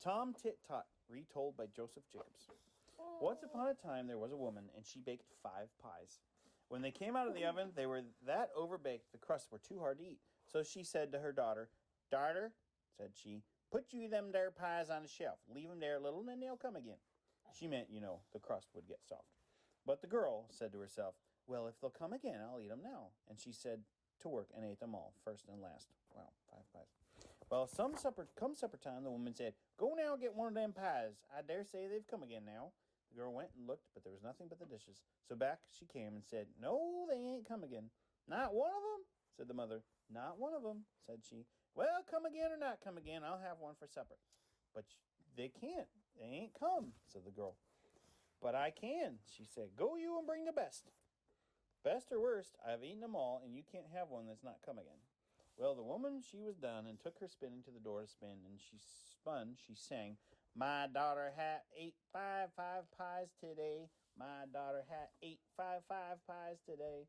Tom Tit-Tot, retold by Joseph Jacobs. Once upon a time, there was a woman, and she baked 5 pies. When they came out of the oven, they were that overbaked the crusts were too hard to eat. So she said to her daughter, "Daughter," said she, "put you them there pies on the shelf. Leave them there a little, and then they'll come again." She meant, the crust would get soft. But the girl said to herself, "Well, if they'll come again, I'll eat them now." And she said to work and ate them all, first and last. Wow, 5 pies. Well, come supper time, the woman said, "Go now get one of them pies. I dare say they've come again now." The girl went and looked, but there was nothing but the dishes. So back she came and said, "No, they ain't come again." "Not one of them?" said the mother. "Not one of them," said she. "Well, come again or not come again, I'll have one for supper." "But they can't. They ain't come," said the girl. "But I can," she said. "Go you and bring the best." "Best or worst, I've eaten them all, and you can't have one that's not come again." Well, the woman, she was done, and took her spinning to the door to spin, and she spun, she sang, "My daughter had ate 5 pies today. My daughter had ate 5 pies today."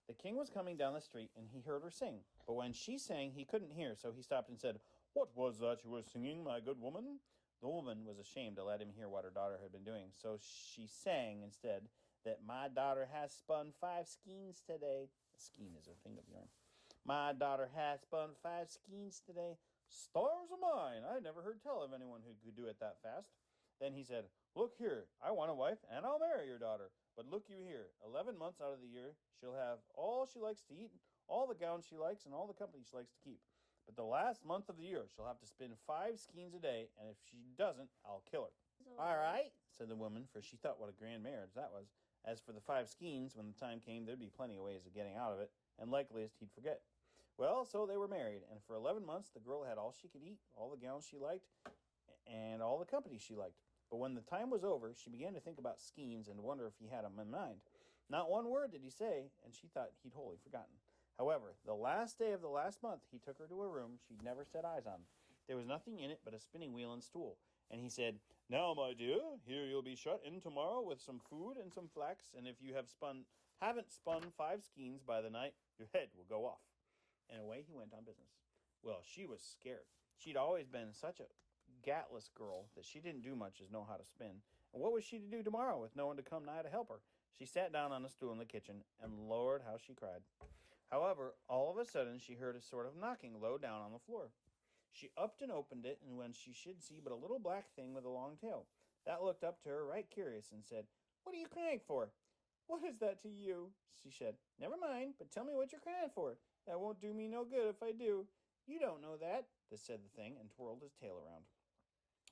The king was coming down the street, and he heard her sing. But when she sang, he couldn't hear, so he stopped and said, "What was that you were singing, my good woman?" The woman was ashamed to let him hear what her daughter had been doing, so she sang instead that "my daughter has spun 5 skeins today." A skein is a thing of yarn. "My daughter has spun 5 skeins today. Stars of mine, I never heard tell of anyone who could do it that fast." Then he said, "Look here, I want a wife, and I'll marry your daughter. But look you here, 11 months out of the year, she'll have all she likes to eat, all the gowns she likes, and all the company she likes to keep. But the last month of the year, she'll have to spin 5 skeins a day, and if she doesn't, I'll kill her." "All right," said the woman, for she thought what a grand marriage that was. As for the 5 skeins, when the time came, there'd be plenty of ways of getting out of it, and likeliest he'd forget. Well, so they were married, and for 11 months, the girl had all she could eat, all the gowns she liked, and all the company she liked. But when the time was over, she began to think about skeins and to wonder if he had them in mind. Not one word did he say, and she thought he'd wholly forgotten. However, the last day of the last month, he took her to a room she'd never set eyes on. There was nothing in it but a spinning wheel and stool. And he said, "Now, my dear, here you'll be shut in tomorrow with some food and some flax, and if you haven't spun 5 skeins by the night, your head will go off." And away he went on business. Well, she was scared. She'd always been such a gatless girl that she didn't do much as know how to spin. And what was she to do tomorrow with no one to come nigh to help her? She sat down on a stool in the kitchen, and Lord, how she cried. However, all of a sudden she heard a sort of knocking low down on the floor. She upped and opened it, and when she should see but a little black thing with a long tail. That looked up to her right curious and said, "What are you crying for?" "What is that to you?" she said. "Never mind, but tell me what you're crying for. That won't do me no good if I do." "You don't know that," said the thing, and twirled his tail around.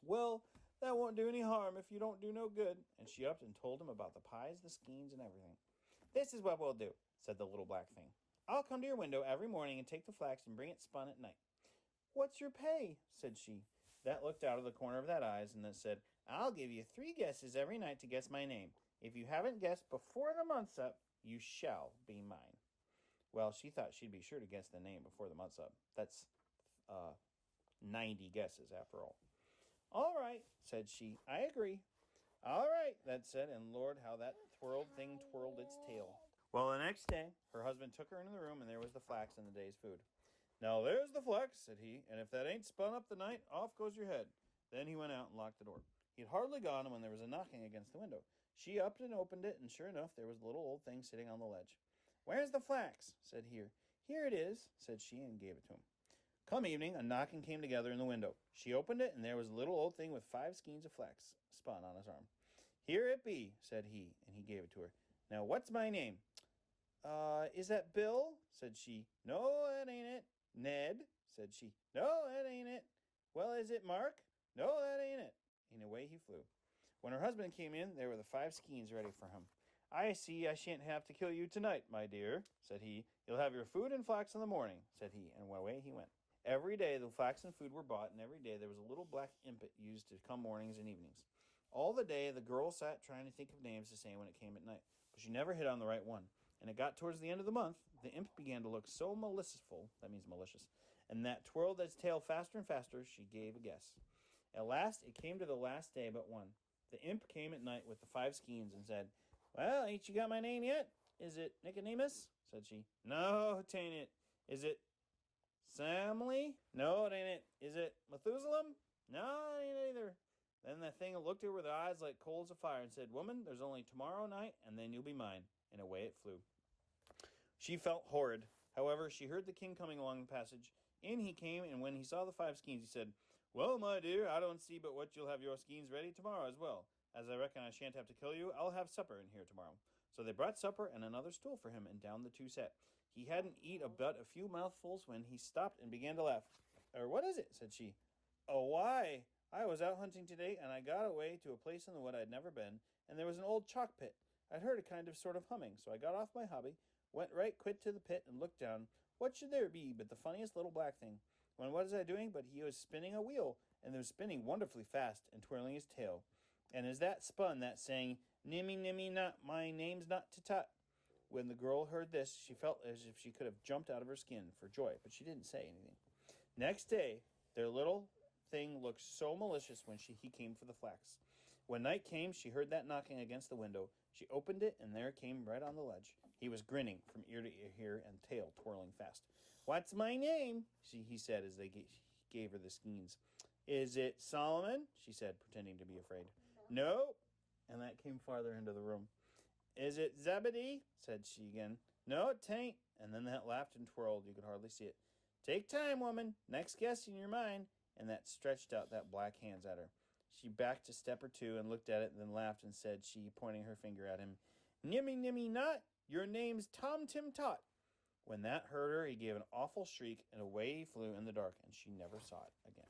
"Well, that won't do any harm if you don't do no good." And she upped and told him about the pies, the skeins, and everything. "This is what we'll do," said the little black thing. "I'll come to your window every morning and take the flax and bring it spun at night." "What's your pay?" said she. That looked out of the corner of that eyes, and then said, "I'll give you 3 guesses every night to guess my name. If you haven't guessed before the month's up, you shall be mine." Well, she thought she'd be sure to guess the name before the month's up. That's 90 guesses, after all. "All right," said she. "I agree." "All right," that said, and Lord, how that twirled thing twirled its tail. Well, the next day, her husband took her into the room, and there was the flax and the day's food. "Now, there's the flax," said he, "and if that ain't spun up the night, off goes your head." Then he went out and locked the door. He had hardly gone when there was a knocking against the window. She upped and opened it, and sure enough, there was the little old thing sitting on the ledge. "Where's the flax?" said he. "Here it is," said she, and gave it to him. Come evening, a knocking came together in the window. She opened it, and there was a little old thing with 5 skeins of flax spun on his arm. "Here it be," said he, and he gave it to her. "Now, what's my name?" Is that Bill?" said she. "No, that ain't it." "Ned?" said she. "No, that ain't it." "Well, is it Mark?" "No, that ain't it." And away he flew. When her husband came in, there were the 5 skeins ready for him. "I see I shan't have to kill you tonight, my dear," said he. "You'll have your food and flax in the morning," said he, and away he went. Every day the flax and food were bought, and every day there was a little black impet used to come mornings and evenings. All the day the girl sat trying to think of names to say when it came at night, but she never hit on the right one. And it got towards the end of the month, the imp began to look so maliciousful, that means malicious, and that twirled its tail faster and faster, she gave a guess. At last it came to the last day but one. The imp came at night with the 5 skeins and said, "Well, ain't you got my name yet? Is it Nicodemus?" said she. "No, 'tain't it. Is it Samly?" "No, it ain't it. Is it Methuselah?" No, ain't either. Then the thing looked at her with eyes like coals of fire and said, Woman, there's only tomorrow night, and then you'll be mine. And away it flew. She felt horrid. However, she heard the king coming along the passage. In he came, and when he saw the 5 skeins, he said, Well, my dear, I don't see but what you'll have your skeins ready tomorrow as well. As I reckon I shan't have to kill you, I'll have supper in here tomorrow. So they brought supper and another stool for him, and down the two sat. He hadn't eat but a few mouthfuls when he stopped and began to laugh. What is it? Said she. Oh, why? I was out hunting today, and I got away to a place in the wood I'd never been, and there was an old chalk pit. I'd heard a kind of sort of humming, so I got off my hobby, went right quick to the pit, and looked down. What should there be but the funniest little black thing? When what was I doing? But he was spinning a wheel, and it was spinning wonderfully fast, and twirling his tail. And as that spun, that sang, Nimmy, nimmy, not, my name's not Tit-Tot. When the girl heard this, she felt as if she could have jumped out of her skin for joy, but she didn't say anything. Next day, their little thing looked so malicious when he came for the flax. When night came, she heard that knocking against the window. She opened it, and there came right on the ledge. He was grinning from ear to ear and tail twirling fast. What's my name? He said as they gave her the skeins. Is it Solomon? She said, pretending to be afraid. No. And that came farther into the room. Is it Zebedee? Said she again. No, it tain't. And then that laughed and twirled. You could hardly see it. Take time, woman. Next guess in your mind. And that stretched out that black hands at her. She backed a step or two and looked at it, then laughed and said, she, pointing her finger at him, Nimmy, nimmy, not. Your name's Tom Tim Tot. When that heard her, he gave an awful shriek, and away he flew in the dark, and she never saw it again.